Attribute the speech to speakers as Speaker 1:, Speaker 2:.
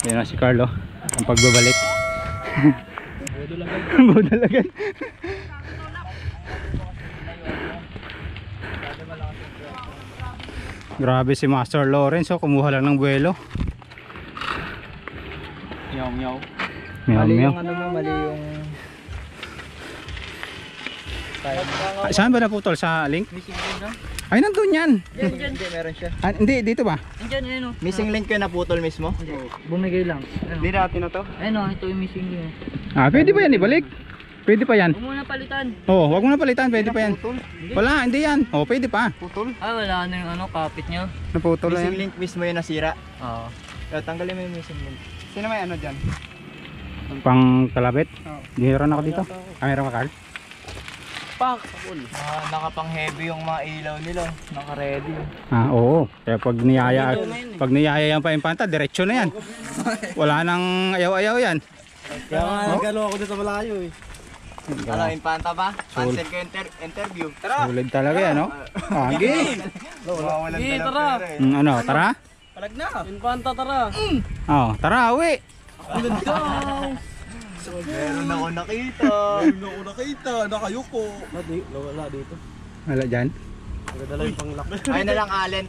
Speaker 1: Yan na si Carlo. Ang pagbabalik. Budalagan. Grabe si Master Lawrence, oh, kumuha lang ng buwelo.
Speaker 2: Meow meow.
Speaker 1: Meow
Speaker 2: Mali
Speaker 1: meow.
Speaker 2: yung ano mo, mali yung
Speaker 1: Ah, saan ba naputol? Sa link?
Speaker 2: missing link na?
Speaker 1: Ay, nandun yan.
Speaker 2: Hindi, meron siya.
Speaker 1: Ah, hindi, dito ba?
Speaker 3: Andyan, ayun o.
Speaker 2: Missing link ko naputol mismo?
Speaker 3: Hindi, bumigay lang.
Speaker 2: Hindi natin na to.
Speaker 3: Ayun o, ito yung missing link.
Speaker 1: Ah, pwede ba yan ibalik? Pwede pa yan.
Speaker 3: Huwag mo na palitan.
Speaker 1: Oh, wag mo na palitan, pwede pa yan.
Speaker 2: Naputol?
Speaker 1: Wala, hindi yan. Oh, pwede pa.
Speaker 2: Putol?
Speaker 3: Wala na yung ano, kapit nyo.
Speaker 1: Naputol na
Speaker 2: Missing
Speaker 1: yan.
Speaker 2: link mismo yung nasira.
Speaker 3: Oo.
Speaker 2: Tanggalin mo yung missing link. Sino may ano dyan?
Speaker 1: Pang kalabit.
Speaker 2: Oo.
Speaker 1: Meron ako dito. Ah, meron ka, Carl?
Speaker 2: Pak! Nakapang heavy yung mga ilaw nila. Naka-ready.
Speaker 1: Ah, oo. Kaya pag niyaya yan pa impanta, diretso na yan. Wala nang ayaw-ayaw yan.
Speaker 2: Kaya nga nagano ako dito sa malayo eh. Ano, impanta ba? Cancel ko yung interview. Tara!
Speaker 1: Sulit talaga yan, no? Ah, game.
Speaker 2: Mawawalan ka ng
Speaker 3: tara.
Speaker 2: pera eh.
Speaker 1: Ano, tara?
Speaker 2: Palag na!
Speaker 3: Impanta, tara.
Speaker 1: Oh, tara, uwi.
Speaker 2: Meron ako nakita. Meron ako nakita. Nakayuko.
Speaker 3: Wala dito.
Speaker 1: Wala dyan.
Speaker 2: Ayun na lang Allen.